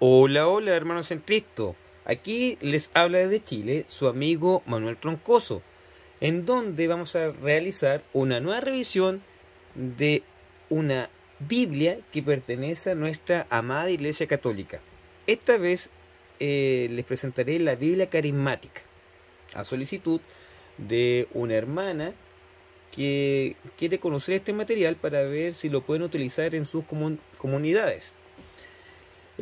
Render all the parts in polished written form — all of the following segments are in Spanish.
Hola, hola hermanos en Cristo. Aquí les habla desde Chile su amigo Manuel Troncoso, en donde vamos a realizar una nueva revisión de una Biblia que pertenece a nuestra amada Iglesia Católica. Esta vez les presentaré la Biblia Carismática, a solicitud de una hermana que quiere conocer este material para ver si lo pueden utilizar en sus comunidades.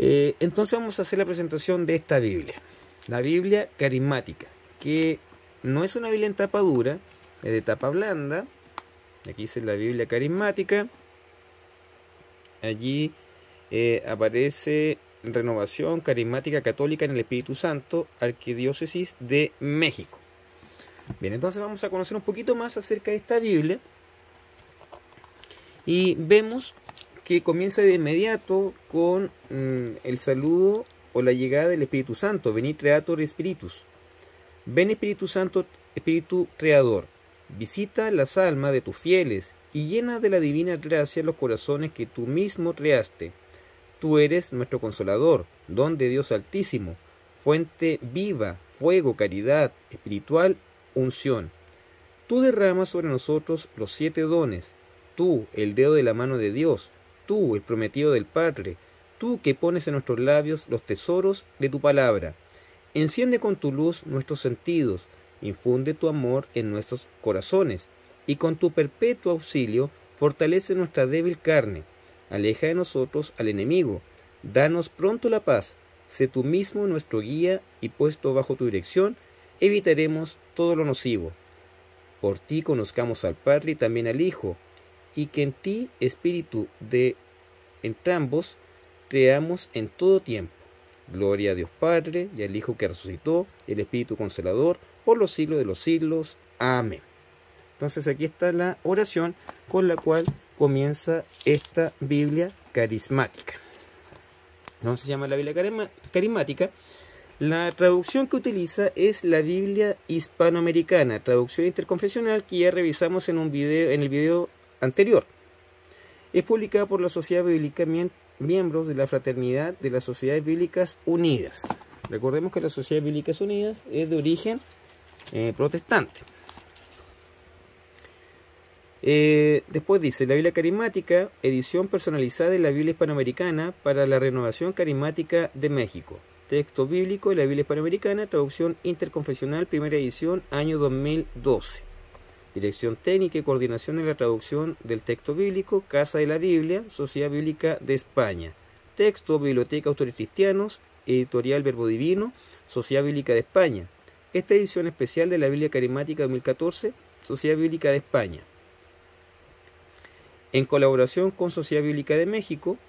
Entonces vamos a hacer la presentación de esta Biblia, la Biblia Carismática, que no es una Biblia en tapa dura, es de tapa blanda. Aquí dice la Biblia Carismática. Allí aparece Renovación Carismática Católica en el Espíritu Santo, Arquidiócesis de México. Bien, entonces vamos a conocer un poquito más acerca de esta Biblia y vemos que comienza de inmediato con el saludo o la llegada del Espíritu Santo. Venid Creator Spiritus. Ven Espíritu Santo, Espíritu Creador. Visita las almas de tus fieles y llena de la divina gracia los corazones que tú mismo creaste. Tú eres nuestro Consolador, don de Dios Altísimo, fuente viva, fuego, caridad, espiritual, unción. Tú derramas sobre nosotros los 7 dones. Tú, el dedo de la mano de Dios. Tú, el prometido del Padre, tú que pones en nuestros labios los tesoros de tu palabra. Enciende con tu luz nuestros sentidos, infunde tu amor en nuestros corazones, y con tu perpetuo auxilio fortalece nuestra débil carne. Aleja de nosotros al enemigo, danos pronto la paz, sé tú mismo nuestro guía, y puesto bajo tu dirección, evitaremos todo lo nocivo. Por ti conozcamos al Padre y también al Hijo, y que en ti, Espíritu de entrambos, creamos en todo tiempo. Gloria a Dios Padre, y al Hijo que resucitó, y el Espíritu Consolador, por los siglos de los siglos. Amén. Entonces aquí está la oración con la cual comienza esta Biblia carismática. Entonces se llama la Biblia carismática. La traducción que utiliza es la Biblia hispanoamericana, traducción interconfesional, que ya revisamos en el video anterior. Es publicada por la Sociedad Bíblica, miembros de la Fraternidad de las Sociedades Bíblicas Unidas. Recordemos que las Sociedades Bíblicas Unidas es de origen protestante. Después dice, la Biblia Carismática, edición personalizada de la Biblia Hispanoamericana para la Renovación Carismática de México. Texto bíblico de la Biblia Hispanoamericana, traducción interconfesional, primera edición, año 2012. Dirección técnica y coordinación de la traducción del texto bíblico, Casa de la Biblia, Sociedad Bíblica de España. Texto, Biblioteca Autores Cristianos, Editorial Verbo Divino, Sociedad Bíblica de España. Esta edición especial de la Biblia Carismática 2014, Sociedad Bíblica de España. En colaboración con Sociedad Bíblica de México.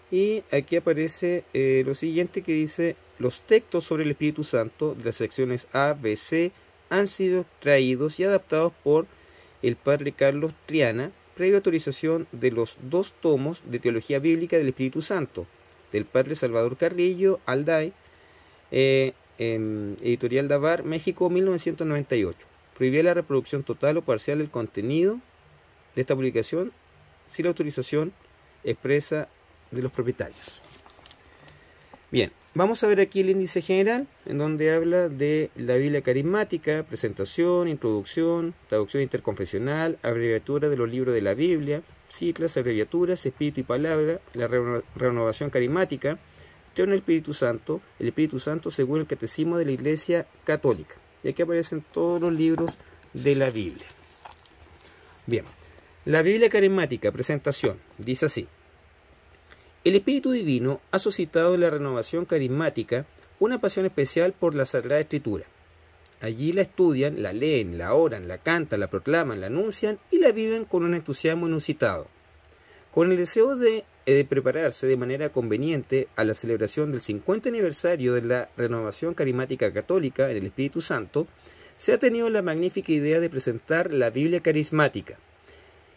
Y aquí aparece lo siguiente que dice, los textos sobre el Espíritu Santo de las secciones A, B, C, han sido traídos y adaptados por el Padre Carlos Triana, previa autorización de los 2 tomos de Teología Bíblica del Espíritu Santo, del Padre Salvador Carrillo Alday, Editorial Davar, México, 1998. Prohibía la reproducción total o parcial del contenido de esta publicación sin la autorización expresa de los propietarios. Bien, vamos a ver aquí el índice general, en donde habla de la Biblia carismática, presentación, introducción, traducción interconfesional, abreviatura de los libros de la Biblia, siglas, abreviaturas, espíritu y palabra, la renovación carismática, creo en el Espíritu Santo según el Catecismo de la Iglesia Católica. Y aquí aparecen todos los libros de la Biblia. Bien, la Biblia carismática, presentación, dice así. El Espíritu Divino ha suscitado en la renovación carismática una pasión especial por la Sagrada Escritura. Allí la estudian, la leen, la oran, la cantan, la proclaman, la anuncian y la viven con un entusiasmo inusitado. Con el deseo de prepararse de manera conveniente a la celebración del 50 aniversario de la renovación carismática católica en el Espíritu Santo, se ha tenido la magnífica idea de presentar la Biblia carismática.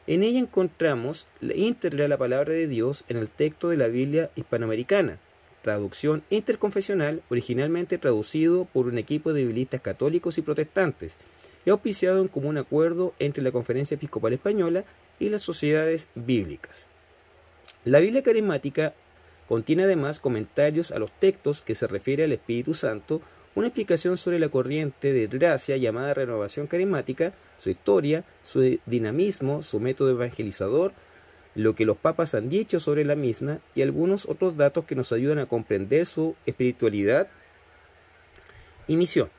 En ella encontramos íntegra de la palabra de Dios en el texto de la Biblia hispanoamericana, traducción interconfesional, originalmente traducido por un equipo de biblistas católicos y protestantes, y auspiciado en común acuerdo entre la Conferencia Episcopal Española y las sociedades bíblicas. La Biblia carismática Contiene además comentarios a los textos que se refiere al Espíritu Santo, una explicación sobre la corriente de gracia llamada renovación carismática, su historia, su dinamismo, su método evangelizador, lo que los papas han dicho sobre la misma y algunos otros datos que nos ayudan a comprender su espiritualidad y misión.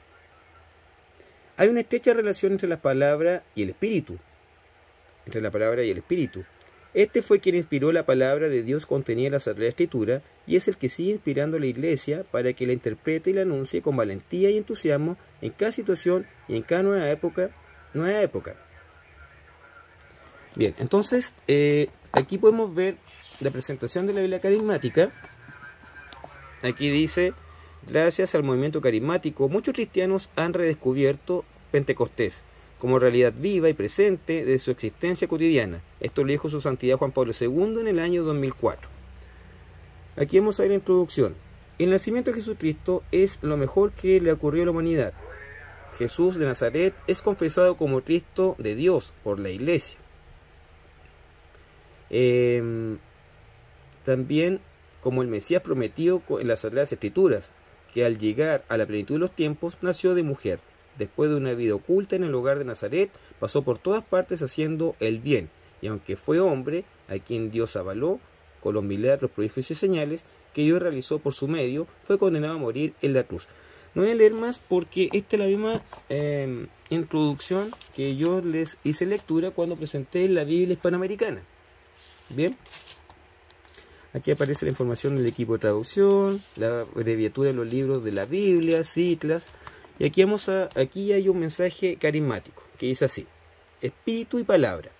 Hay una estrecha relación entre la palabra y el espíritu. Este fue quien inspiró la palabra de Dios contenida en la Sagrada Escritura y es el que sigue inspirando a la Iglesia para que la interprete y la anuncie con valentía y entusiasmo en cada situación y en cada nueva época. Bien, entonces aquí podemos ver la presentación de la Biblia carismática. Aquí dice: gracias al movimiento carismático, muchos cristianos han redescubierto Pentecostés como realidad viva y presente de su existencia cotidiana. Esto lo dijo su santidad Juan Pablo II en el año 2004. Aquí vamos a ver la introducción. El nacimiento de Jesucristo es lo mejor que le ocurrió a la humanidad. Jesús de Nazaret es confesado como Cristo de Dios por la Iglesia. También como el Mesías prometido en las Sagradas Escrituras, que al llegar a la plenitud de los tiempos nació de mujer. Después de una vida oculta en el hogar de Nazaret, pasó por todas partes haciendo el bien, y aunque fue hombre, a quien Dios avaló con los milagros, prodigios y señales que Dios realizó por su medio, fue condenado a morir en la cruz. No voy a leer más porque esta es la misma introducción que yo les hice lectura cuando presenté la Biblia hispanoamericana. Bien, aquí aparece la información del equipo de traducción, la abreviatura de los libros de la Biblia, ciclas. Y aquí hay un mensaje carismático que dice así: espíritu y palabra.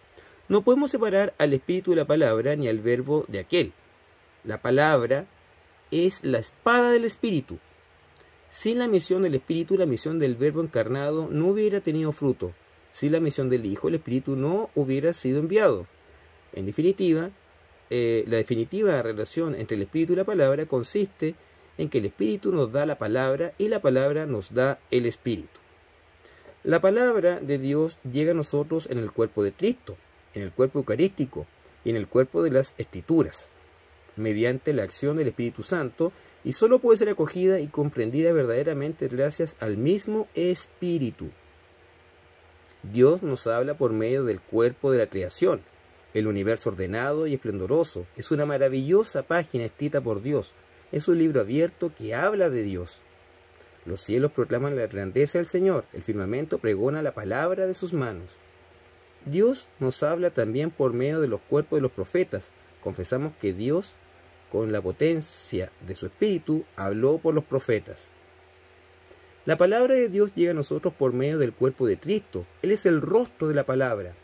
No podemos separar al espíritu de la palabra ni al verbo de aquel. La palabra es la espada del espíritu. Sin la misión del espíritu, la misión del verbo encarnado no hubiera tenido fruto. Sin la misión del Hijo, el espíritu no hubiera sido enviado. En definitiva, la definitiva relación entre el espíritu y la palabra consiste en que el espíritu nos da la palabra y la palabra nos da el espíritu. La palabra de Dios llega a nosotros en el cuerpo de Cristo, en el cuerpo eucarístico y en el cuerpo de las Escrituras, mediante la acción del Espíritu Santo, y solo puede ser acogida y comprendida verdaderamente gracias al mismo Espíritu. Dios nos habla por medio del cuerpo de la creación. El universo ordenado y esplendoroso es una maravillosa página escrita por Dios. Es un libro abierto que habla de Dios. Los cielos proclaman la grandeza del Señor, el firmamento pregona la palabra de sus manos. Dios nos habla también por medio de los cuerpos de los profetas. Confesamos que Dios, con la potencia de su Espíritu, habló por los profetas. La palabra de Dios llega a nosotros por medio del cuerpo de Cristo. Él es el rostro de la palabra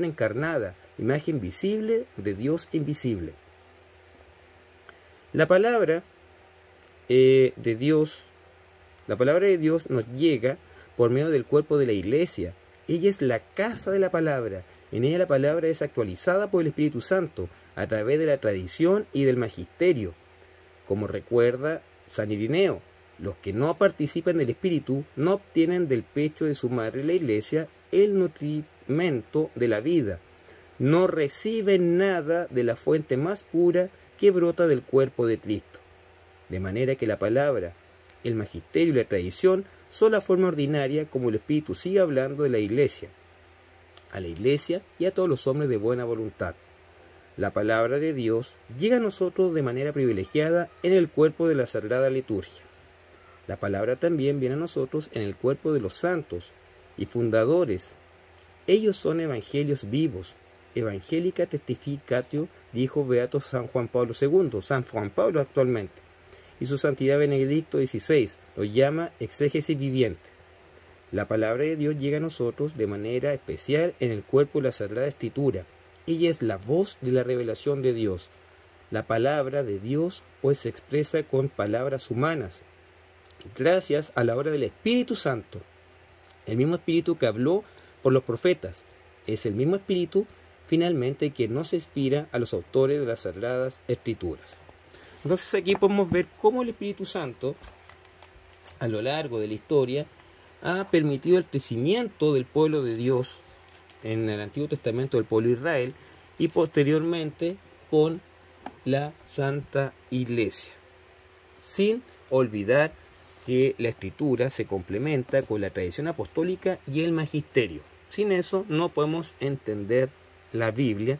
encarnada, imagen visible de Dios invisible. La palabra de Dios nos llega por medio del cuerpo de la Iglesia. Ella es la casa de la palabra. En ella la palabra es actualizada por el Espíritu Santo a través de la tradición y del magisterio. Como recuerda San Irineo, los que no participan del Espíritu no obtienen del pecho de su madre la Iglesia el nutrimento de la vida. No reciben nada de la fuente más pura que brota del cuerpo de Cristo. De manera que la palabra, el magisterio y la tradición son la forma ordinaria como el Espíritu sigue hablando de la Iglesia, a la Iglesia y a todos los hombres de buena voluntad. La palabra de Dios llega a nosotros de manera privilegiada en el cuerpo de la Sagrada Liturgia. La palabra también viene a nosotros en el cuerpo de los santos y fundadores. Ellos son evangelios vivos. Evangelica testificatio, dijo Beato San Juan Pablo II, San Juan Pablo actualmente, y su santidad Benedicto XVI lo llama exégesis viviente. La palabra de Dios llega a nosotros de manera especial en el cuerpo de la Sagrada Escritura. Ella es la voz de la revelación de Dios. La palabra de Dios pues se expresa con palabras humanas, gracias a la obra del Espíritu Santo. El mismo Espíritu que habló por los profetas es el mismo Espíritu finalmente que nos inspira a los autores de las Sagradas Escrituras. Entonces aquí podemos ver cómo el Espíritu Santo a lo largo de la historia ha permitido el crecimiento del pueblo de Dios en el Antiguo Testamento, del pueblo de Israel, y posteriormente con la Santa Iglesia, sin olvidar que la Escritura se complementa con la tradición apostólica y el magisterio. Sin eso no podemos entender la Biblia,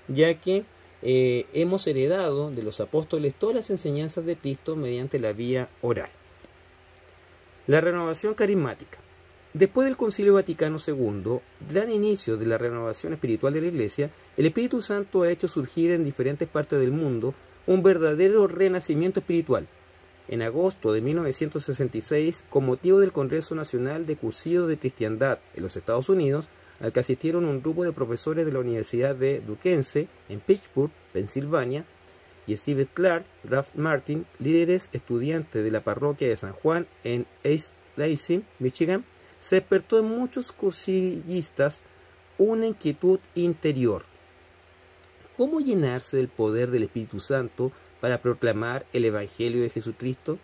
ya que hemos heredado de los apóstoles todas las enseñanzas de Cristo mediante la vía oral. La renovación carismática. Después del Concilio Vaticano II, gran inicio de la renovación espiritual de la Iglesia, el Espíritu Santo ha hecho surgir en diferentes partes del mundo un verdadero renacimiento espiritual. En agosto de 1966, con motivo del Congreso Nacional de Cursillos de Cristiandad en los Estados Unidos, al que asistieron un grupo de profesores de la Universidad de Duquesne en Pittsburgh, Pensilvania, y Steve Clark, Ralph Martin, líderes estudiantes de la parroquia de San Juan en East Lansing, Michigan, se despertó en muchos cursillistas una inquietud interior. ¿Cómo llenarse del poder del Espíritu Santo para proclamar el Evangelio de Jesucristo?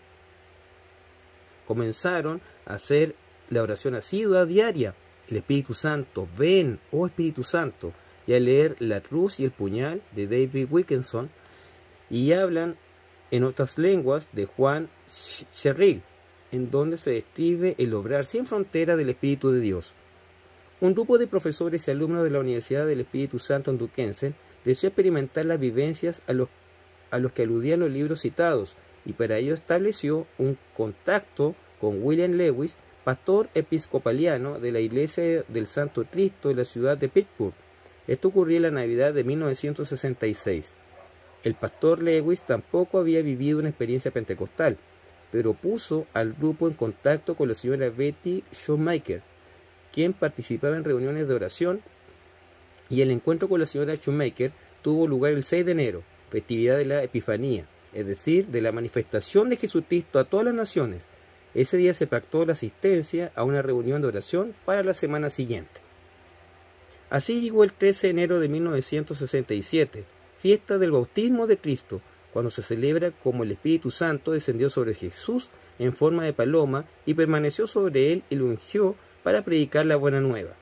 Comenzaron a hacer la oración asidua diaria. El Espíritu Santo, ven, oh Espíritu Santo, y a leer La cruz y el puñal de David Wilkinson, y hablan en otras lenguas de Juan Sherrill, en donde se describe el obrar sin frontera del Espíritu de Dios. Un grupo de profesores y alumnos de la Universidad del Espíritu Santo en Duquesne deseó experimentar las vivencias a los que aludían los libros citados, y para ello estableció un contacto con William Lewis, pastor episcopaliano de la Iglesia del Santo Cristo en la ciudad de Pittsburgh. Esto ocurrió en la Navidad de 1966. El pastor Lewis tampoco había vivido una experiencia pentecostal, pero puso al grupo en contacto con la señora Betty Shoemaker, quien participaba en reuniones de oración, y el encuentro con la señora Shoemaker tuvo lugar el 6 de enero, festividad de la Epifanía, es decir, de la manifestación de Jesucristo a todas las naciones. Ese día se pactó la asistencia a una reunión de oración para la semana siguiente. Así llegó el 13 de enero de 1967, fiesta del bautismo de Cristo, cuando se celebra como el Espíritu Santo descendió sobre Jesús en forma de paloma y permaneció sobre él y lo ungió para predicar la buena nueva.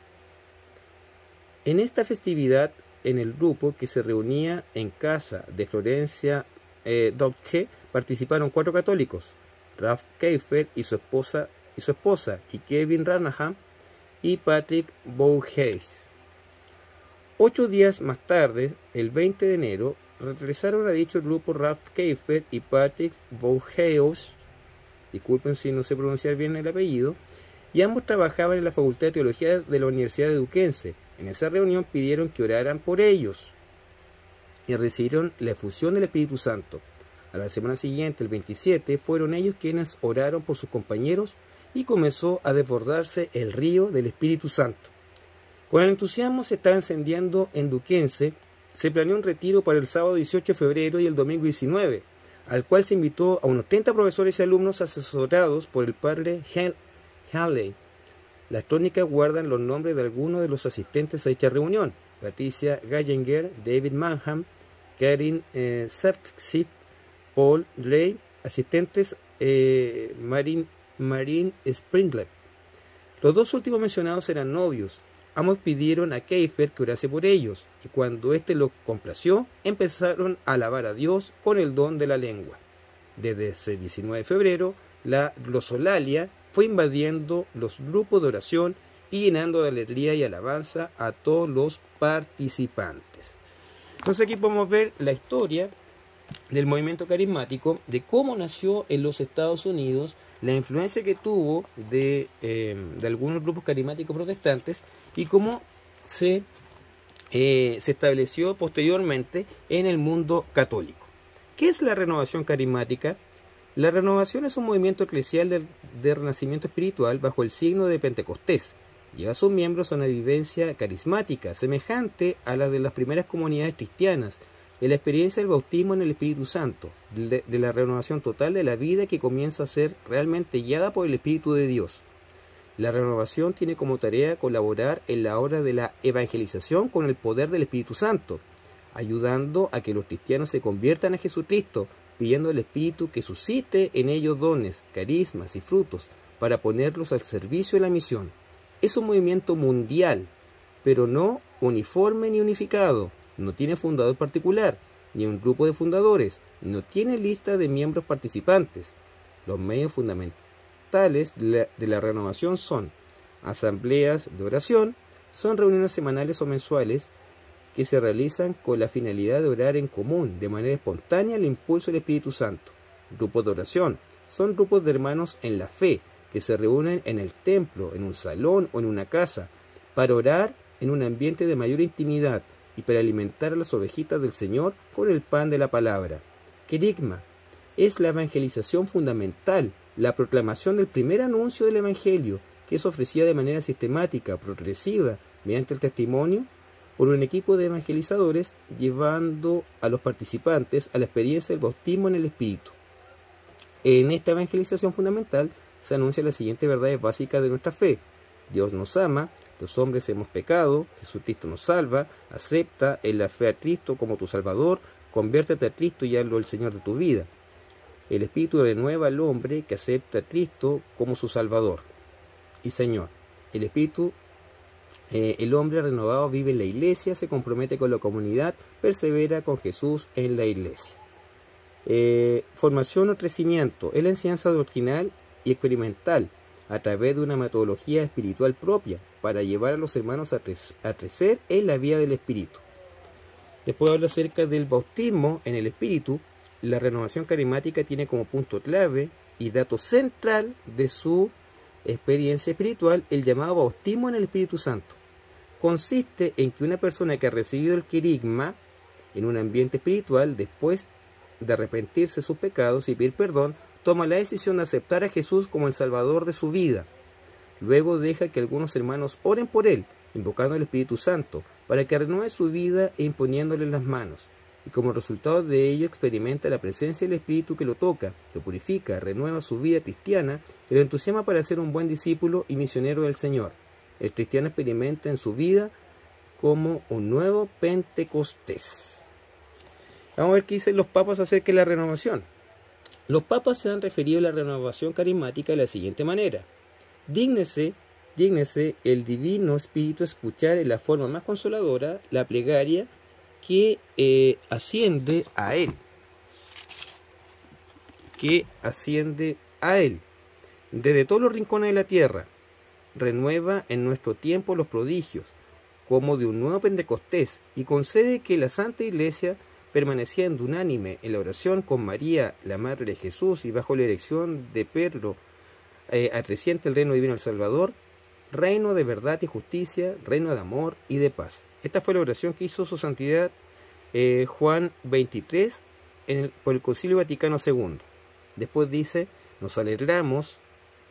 En esta festividad, en el grupo que se reunía en casa de Florencia Dodge, participaron 4 católicos, Ralph Keifer y su esposa, y Kevin Ranaham y Patrick Bougeis. 8 días más tarde, el 20 de enero, regresaron a dicho grupo Ralph Keifer y Patrick Bougeis, disculpen si no sé pronunciar bien el apellido, y ambos trabajaban en la Facultad de Teología de la Universidad de Duquesne. En esa reunión pidieron que oraran por ellos y recibieron la efusión del Espíritu Santo. A la semana siguiente, el 27, fueron ellos quienes oraron por sus compañeros y comenzó a desbordarse el río del Espíritu Santo. Con el entusiasmo se estaba encendiendo en Duquesne, se planeó un retiro para el sábado 18 de febrero y el domingo 19, al cual se invitó a unos 30 profesores y alumnos asesorados por el padre Haley. Las crónicas guardan los nombres de algunos de los asistentes a dicha reunión: Patricia Gallinger, David Manham, Karin Sefcik, Paul Ray, asistentes Marin Springler. Los 2 últimos mencionados eran novios. Ambos pidieron a Keifer que orase por ellos, y cuando éste lo complació, empezaron a alabar a Dios con el don de la lengua. Desde ese 19 de febrero, la glosolalia fue invadiendo los grupos de oración y llenando de alegría y alabanza a todos los participantes. Entonces aquí podemos ver la historia del movimiento carismático, de cómo nació en los Estados Unidos, la influencia que tuvo de algunos grupos carismáticos protestantes y cómo se estableció posteriormente en el mundo católico. ¿Qué es la renovación carismática? La renovación es un movimiento eclesial de renacimiento espiritual bajo el signo de Pentecostés. Lleva a sus miembros a una vivencia carismática semejante a la de las primeras comunidades cristianas, de la experiencia del bautismo en el Espíritu Santo, de la renovación total de la vida que comienza a ser realmente guiada por el Espíritu de Dios. La renovación tiene como tarea colaborar en la obra de la evangelización con el poder del Espíritu Santo, ayudando a que los cristianos se conviertan a Jesucristo, pidiendo al Espíritu que suscite en ellos dones, carismas y frutos para ponerlos al servicio de la misión. Es un movimiento mundial, pero no uniforme ni unificado. No tiene fundador particular, ni un grupo de fundadores, no tiene lista de miembros participantes. Los medios fundamentales de la renovación son asambleas de oración, son reuniones semanales o mensuales que se realizan con la finalidad de orar en común, de manera espontánea al impulso del Espíritu Santo. Grupos de oración son grupos de hermanos en la fe que se reúnen en el templo, en un salón o en una casa, para orar en un ambiente de mayor intimidad y para alimentar a las ovejitas del Señor con el pan de la palabra. Querigma es la evangelización fundamental, la proclamación del primer anuncio del Evangelio, que es ofrecida de manera sistemática, progresiva, mediante el testimonio, por un equipo de evangelizadores, llevando a los participantes a la experiencia del bautismo en el Espíritu. En esta evangelización fundamental se anuncian las siguientes verdades básicas de nuestra fe. Dios nos ama, los hombres hemos pecado, Jesucristo nos salva, acepta en la fe a Cristo como tu Salvador, conviértete a Cristo y hazlo el Señor de tu vida. El Espíritu renueva al hombre que acepta a Cristo como su Salvador y Señor. El Espíritu, el hombre renovado vive en la iglesia, se compromete con la comunidad, persevera con Jesús en la iglesia. Formación o crecimiento es la enseñanza doctrinal y experimental a través de una metodología espiritual propia para llevar a los hermanos a crecer en la vía del Espíritu. Después habla acerca del bautismo en el Espíritu. La renovación carismática tiene como punto clave y dato central de su experiencia espiritual el llamado bautismo en el Espíritu Santo. Consiste en que una persona que ha recibido el querigma en un ambiente espiritual, después de arrepentirse de sus pecados y pedir perdón, toma la decisión de aceptar a Jesús como el Salvador de su vida. Luego deja que algunos hermanos oren por él, invocando al Espíritu Santo, para que renueve su vida e imponiéndole las manos. Y como resultado de ello experimenta la presencia del Espíritu que lo toca, lo purifica, renueva su vida cristiana y lo entusiasma para ser un buen discípulo y misionero del Señor. El cristiano experimenta en su vida como un nuevo Pentecostés. Vamos a ver qué dicen los papas acerca de la renovación. Los papas se han referido a la renovación carismática de la siguiente manera: dígnese el Divino Espíritu escuchar en la forma más consoladora la plegaria que asciende a Él. Desde todos los rincones de la tierra. Renueva en nuestro tiempo los prodigios, como de un nuevo Pentecostés, y concede que la Santa Iglesia, permaneciendo unánime en la oración con María, la Madre de Jesús, y bajo la dirección de Pedro, acreciente el reino divino del Salvador, reino de verdad y justicia, reino de amor y de paz. Esta fue la oración que hizo su Santidad Juan XXIII por el Concilio Vaticano II. Después dice: nos alegramos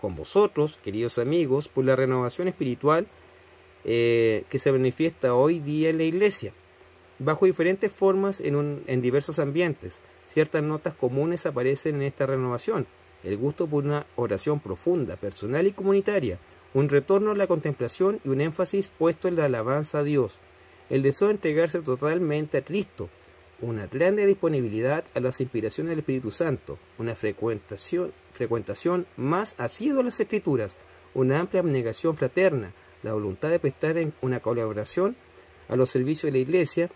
con vosotros, queridos amigos, por la renovación espiritual que se manifiesta hoy día en la Iglesia, bajo diferentes formas en diversos ambientes. Ciertas notas comunes aparecen en esta renovación: el gusto por una oración profunda, personal y comunitaria, un retorno a la contemplación y un énfasis puesto en la alabanza a Dios, el deseo de entregarse totalmente a Cristo, una grande disponibilidad a las inspiraciones del Espíritu Santo, una frecuentación más asidua a las Escrituras, una amplia abnegación fraterna, la voluntad de prestar una colaboración a los servicios de la Iglesia,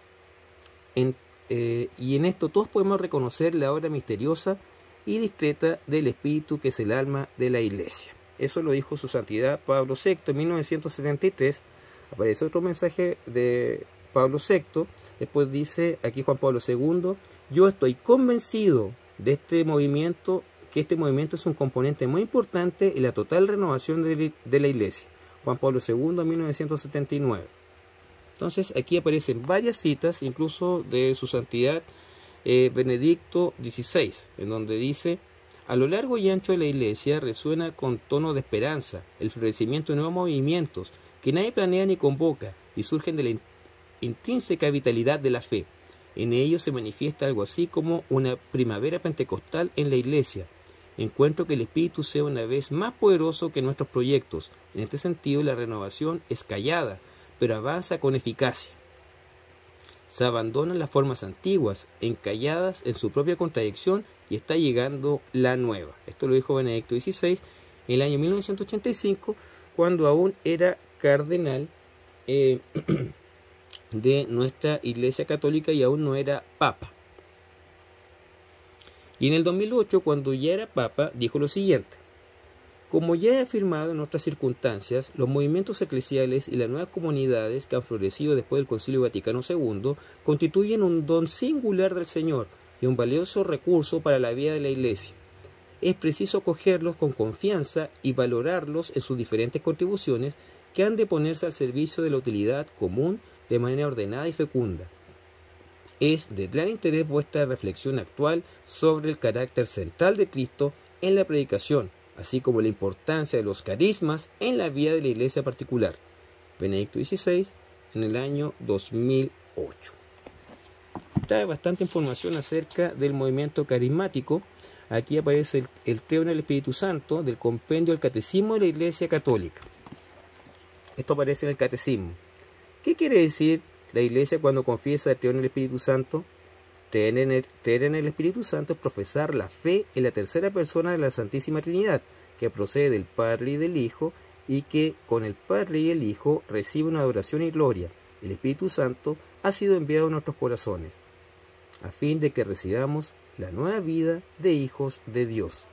y en esto todos podemos reconocer la obra misteriosa y discreta del Espíritu que es el alma de la Iglesia. Eso lo dijo su Santidad Pablo VI en 1973. Aparece otro mensaje de Pablo VI. Después dice aquí Juan Pablo II: yo estoy convencido de este movimiento, que este movimiento es un componente muy importante en la total renovación de la Iglesia. Juan Pablo II en 1979. Entonces aquí aparecen varias citas, incluso de su Santidad Benedicto XVI, en donde dice: a lo largo y ancho de la Iglesia resuena con tono de esperanza el florecimiento de nuevos movimientos que nadie planea ni convoca y surgen de la intrínseca vitalidad de la fe. En ellos se manifiesta algo así como una primavera pentecostal en la Iglesia. Encuentro que el Espíritu sea una vez más poderoso que nuestros proyectos. En este sentido, la renovación es callada, pero avanza con eficacia. Se abandonan las formas antiguas, encalladas en su propia contradicción, y está llegando la nueva. Esto lo dijo Benedicto XVI en el año 1985, cuando aún era cardenal de nuestra Iglesia Católica y aún no era Papa. Y en el 2008, cuando ya era Papa, dijo lo siguiente: como ya he afirmado en otras circunstancias, los movimientos eclesiales y las nuevas comunidades que han florecido después del Concilio Vaticano II constituyen un don singular del Señor y un valioso recurso para la vida de la Iglesia. Es preciso acogerlos con confianza y valorarlos en sus diferentes contribuciones que han de ponerse al servicio de la utilidad común de manera ordenada y fecunda. Es de gran interés vuestra reflexión actual sobre el carácter central de Cristo en la predicación, así como la importancia de los carismas en la vida de la Iglesia particular. Benedicto XVI, en el año 2008. Trae bastante información acerca del movimiento carismático. Aquí aparece el creo en el Espíritu Santo del compendio del Catecismo de la Iglesia Católica. Esto aparece en el Catecismo. ¿Qué quiere decir la Iglesia cuando confiesa el creo en el Espíritu Santo? Creer en el Espíritu Santo es profesar la fe en la tercera persona de la Santísima Trinidad, que procede del Padre y del Hijo, y que con el Padre y el Hijo recibe una adoración y gloria. El Espíritu Santo ha sido enviado a nuestros corazones, a fin de que recibamos la nueva vida de hijos de Dios.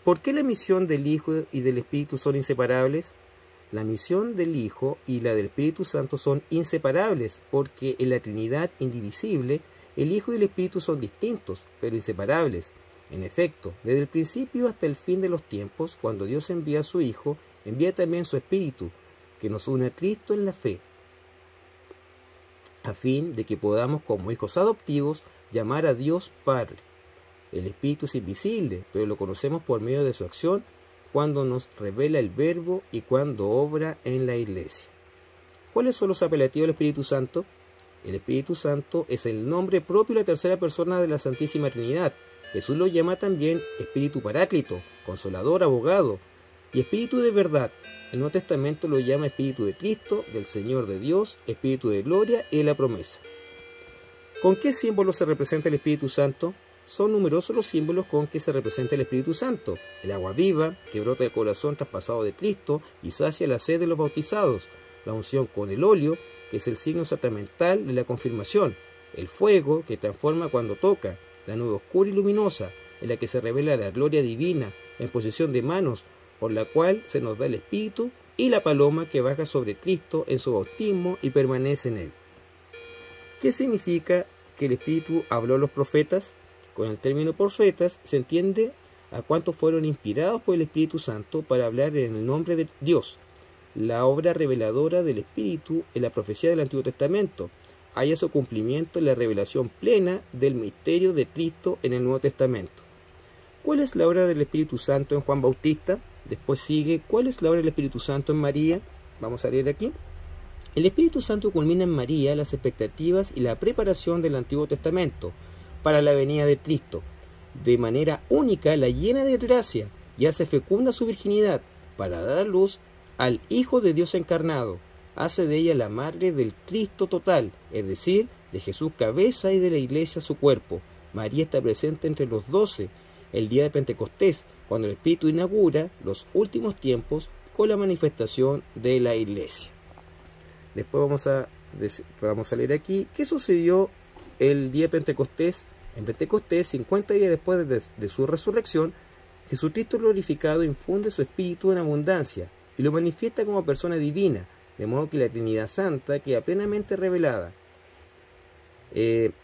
¿Por qué la misión del Hijo y del Espíritu son inseparables? La misión del Hijo y la del Espíritu Santo son inseparables, porque en la Trinidad indivisible, el Hijo y el Espíritu son distintos, pero inseparables. En efecto, desde el principio hasta el fin de los tiempos, cuando Dios envía a su Hijo, envía también su Espíritu, que nos une a Cristo en la fe, a fin de que podamos, como hijos adoptivos, llamar a Dios Padre. El Espíritu es invisible, pero lo conocemos por medio de su acción, cuando nos revela el Verbo y cuando obra en la Iglesia. ¿Cuáles son los apelativos del Espíritu Santo? El Espíritu Santo es el nombre propio de la tercera persona de la Santísima Trinidad. Jesús lo llama también Espíritu Paráclito, Consolador, Abogado y Espíritu de verdad. El Nuevo Testamento lo llama Espíritu de Cristo, del Señor de Dios, Espíritu de gloria y de la promesa. ¿Con qué símbolos se representa el Espíritu Santo? Son numerosos los símbolos con que se representa el Espíritu Santo. El agua viva, que brota del corazón traspasado de Cristo y sacia la sed de los bautizados. La unción con el óleo, que es el signo sacramental de la confirmación. El fuego, que transforma cuando toca. La nube oscura y luminosa, en la que se revela la gloria divina en posición de manos, por la cual se nos da el Espíritu. Y la paloma, que baja sobre Cristo en su bautismo y permanece en él. ¿Qué significa que el Espíritu habló a los profetas? Con el término profetas se entiende a cuántos fueron inspirados por el Espíritu Santo para hablar en el nombre de Dios. La obra reveladora del Espíritu en la profecía del Antiguo Testamento halla su cumplimiento en la revelación plena del misterio de Cristo en el Nuevo Testamento. ¿Cuál es la obra del Espíritu Santo en Juan Bautista? Después sigue, ¿cuál es la obra del Espíritu Santo en María? Vamos a leer aquí. El Espíritu Santo culmina en María las expectativas y la preparación del Antiguo Testamento para la venida de Cristo. De manera única la llena de gracia y hace fecunda su virginidad para dar a luz al Hijo de Dios encarnado. Hace de ella la madre del Cristo total, es decir, de Jesús cabeza y de la Iglesia su cuerpo. María está presente entre los 12, el día de Pentecostés, cuando el Espíritu inaugura los últimos tiempos con la manifestación de la Iglesia. Después vamos a leer aquí qué sucedió el día de Pentecostés. En Pentecostés, 50 días después de su resurrección, Jesucristo glorificado infunde su Espíritu en abundancia y lo manifiesta como persona divina, de modo que la Trinidad Santa queda plenamente revelada.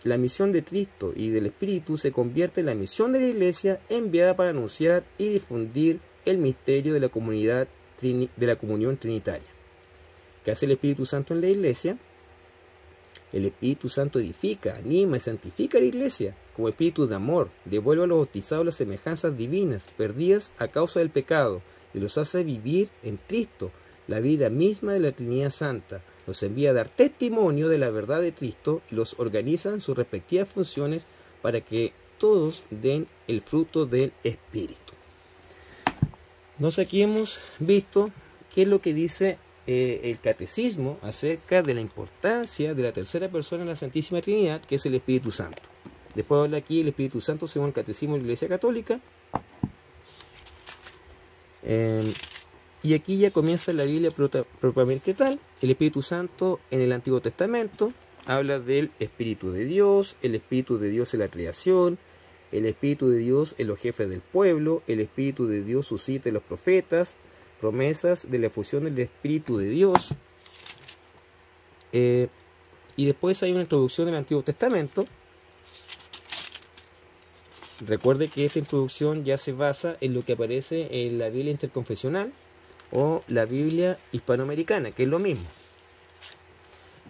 La misión de Cristo y del Espíritu se convierte en la misión de la Iglesia enviada para anunciar y difundir el misterio de la comunión trinitaria. ¿Qué hace el Espíritu Santo en la Iglesia? El Espíritu Santo edifica, anima y santifica a la Iglesia como espíritu de amor, devuelve a los bautizados las semejanzas divinas perdidas a causa del pecado y los hace vivir en Cristo la vida misma de la Trinidad Santa, los envía a dar testimonio de la verdad de Cristo y los organiza en sus respectivas funciones para que todos den el fruto del Espíritu. Entonces aquí hemos visto qué es lo que dice el Catecismo acerca de la importancia de la tercera persona de la Santísima Trinidad, que es el Espíritu Santo. Después habla aquí el Espíritu Santo según el Catecismo de la Iglesia Católica. Y aquí ya comienza la Biblia propiamente tal. El Espíritu Santo en el Antiguo Testamento habla del Espíritu de Dios, el Espíritu de Dios en la creación, el Espíritu de Dios en los jefes del pueblo, el Espíritu de Dios suscita en los profetas, promesas de la efusión del Espíritu de Dios. Y después hay una introducción del Antiguo Testamento. Recuerde que esta introducción ya se basa en lo que aparece en la Biblia interconfesional o la Biblia hispanoamericana, que es lo mismo.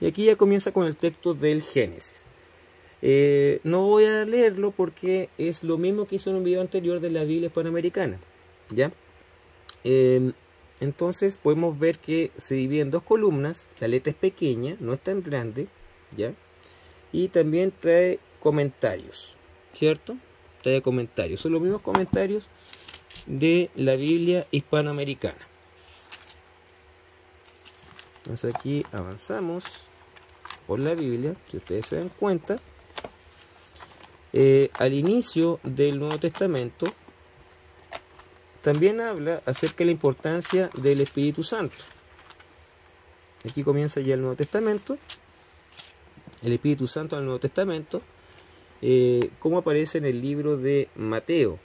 Y aquí ya comienza con el texto del Génesis. No voy a leerlo porque es lo mismo que hice en un video anterior de la Biblia hispanoamericana, ¿ya? Entonces podemos ver que se divide en dos columnas, la letra es pequeña, no es tan grande, ¿ya? Y también trae comentarios, ¿cierto? Trae comentarios, son los mismos comentarios de la Biblia hispanoamericana. Entonces aquí avanzamos por la Biblia, si ustedes se dan cuenta, al inicio del Nuevo Testamento también habla acerca de la importancia del Espíritu Santo. Aquí comienza ya el Nuevo Testamento, el Espíritu Santo del Nuevo Testamento, como aparece en el libro de Mateo.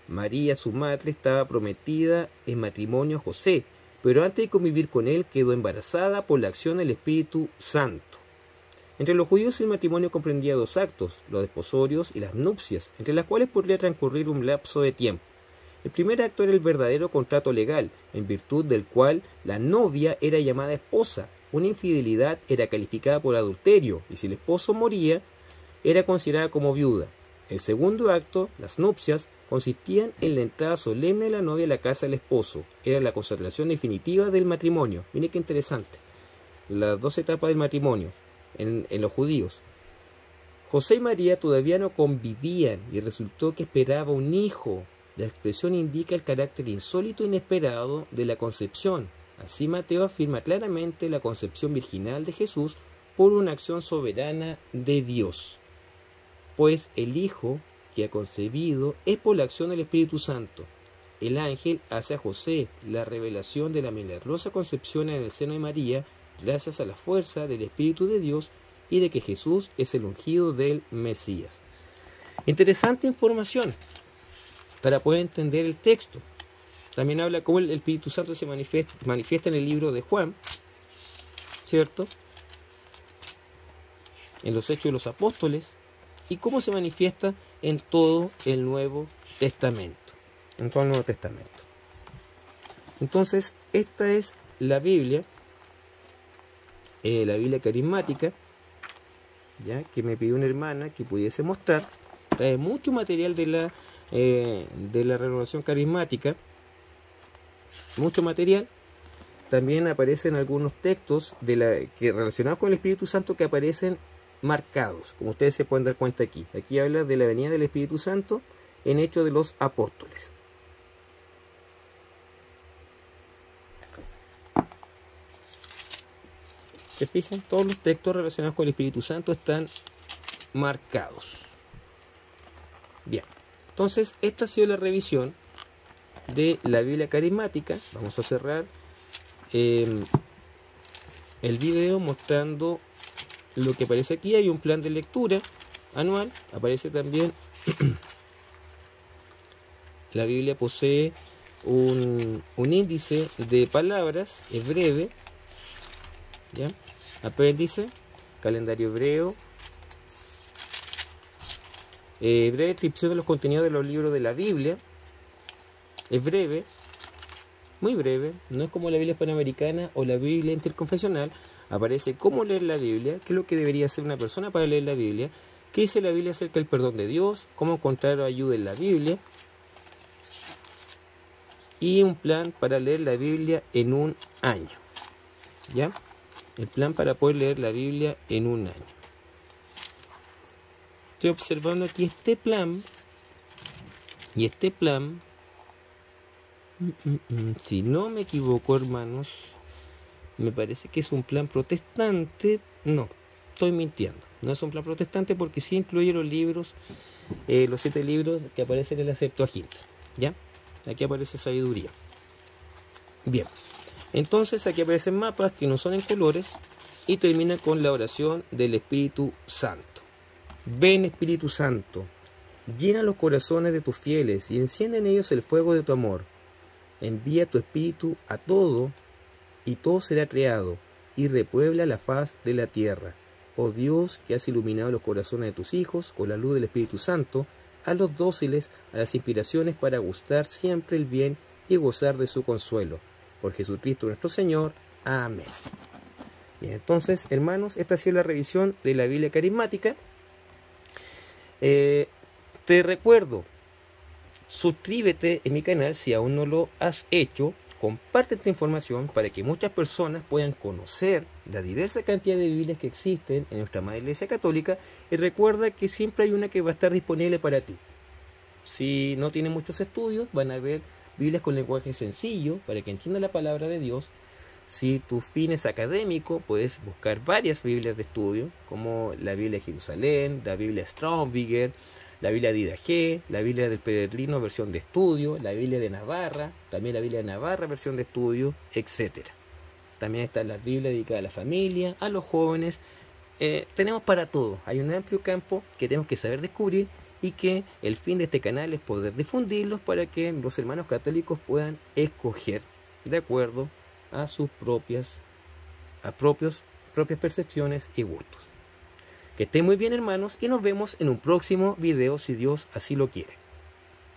María, su madre, estaba prometida en matrimonio a José, pero antes de convivir con él quedó embarazada por la acción del Espíritu Santo. Entre los judíos el matrimonio comprendía dos actos, los desposorios y las nupcias, entre las cuales podría transcurrir un lapso de tiempo. El primer acto era el verdadero contrato legal, en virtud del cual la novia era llamada esposa. Una infidelidad era calificada por adulterio, y si el esposo moría, era considerada como viuda. El segundo acto, las nupcias, consistían en la entrada solemne de la novia a la casa del esposo. Era la consagración definitiva del matrimonio. Mire qué interesante. Las dos etapas del matrimonio en los judíos. José y María todavía no convivían y resultó que esperaba un hijo. La expresión indica el carácter insólito e inesperado de la concepción. Así Mateo afirma claramente la concepción virginal de Jesús por una acción soberana de Dios. Pues el Hijo que ha concebido es por la acción del Espíritu Santo. El ángel hace a José la revelación de la milagrosa concepción en el seno de María gracias a la fuerza del Espíritu de Dios y de que Jesús es el ungido del Mesías. Interesante información para poder entender el texto. También habla cómo el Espíritu Santo se manifiesta en el libro de Juan, ¿cierto? En los Hechos de los Apóstoles, y cómo se manifiesta en todo el Nuevo Testamento. En todo el Nuevo Testamento. Entonces, esta es la Biblia carismática, ¿ya? Que me pidió una hermana que pudiese mostrar. Trae mucho material de la renovación carismática, mucho material. También aparecen algunos textos que relacionados con el Espíritu Santo que aparecen marcados, como ustedes se pueden dar cuenta aquí. Aquí habla de la venida del Espíritu Santo en Hechos de los Apóstoles. ¿Se fijan? Todos los textos relacionados con el Espíritu Santo están marcados. Bien, entonces esta ha sido la revisión de la Biblia carismática. Vamos a cerrar el video mostrando lo que aparece aquí. Hay un plan de lectura anual. Aparece también la Biblia posee un índice de palabras, es breve, ¿ya? Apéndice, calendario hebreo, breve descripción de los contenidos de los libros de la Biblia. Es breve, muy breve, no es como la Biblia hispanoamericana o la Biblia interconfesional. Aparece cómo leer la Biblia, qué es lo que debería hacer una persona para leer la Biblia, qué dice la Biblia acerca del perdón de Dios, cómo encontrar ayuda en la Biblia, y un plan para leer la Biblia en un año. ¿Ya? El plan para poder leer la Biblia en un año. Estoy observando aquí este plan. Y este plan, si no me equivoco, hermanos, me parece que es un plan protestante. No, estoy mintiendo. No es un plan protestante porque sí incluye los libros, los 7 libros que aparecen en la Septuaginta. ¿Ya? Aquí aparece sabiduría. Bien. Entonces aquí aparecen mapas que no son en colores y termina con la oración del Espíritu Santo. Ven Espíritu Santo, Llena los corazones de tus fieles y enciende en ellos el fuego de tu amor. Envía tu espíritu a todo y todo será creado y repuebla la faz de la tierra. Oh Dios, que has iluminado los corazones de tus hijos con la luz del Espíritu Santo, hazlos dóciles a las inspiraciones para gustar siempre el bien y gozar de su consuelo. Por Jesucristo nuestro Señor. Amén. Bien, entonces, hermanos, esta ha sido la revisión de la Biblia carismática. Te recuerdo, suscríbete en mi canal si aún no lo has hecho. Comparte esta información para que muchas personas puedan conocer la diversa cantidad de Biblias que existen en nuestra Madre Iglesia Católica. Y recuerda que siempre hay una que va a estar disponible para ti. Si no tienes muchos estudios, van a haber Biblias con lenguaje sencillo para que entiendas la palabra de Dios. Si tu fin es académico, puedes buscar varias Biblias de estudio, como la Biblia de Jerusalén, la Biblia Strombiger, la Biblia de Ida G, la Biblia del Peregrino versión de estudio, la Biblia de Navarra, también la Biblia de Navarra versión de estudio, etc. También está la Biblia dedicada a la familia, a los jóvenes. Tenemos para todo. Hay un amplio campo que tenemos que saber descubrir y que el fin de este canal es poder difundirlos para que los hermanos católicos puedan escoger de acuerdo a sus propias percepciones y gustos. Que estén muy bien, hermanos, y nos vemos en un próximo video si Dios así lo quiere.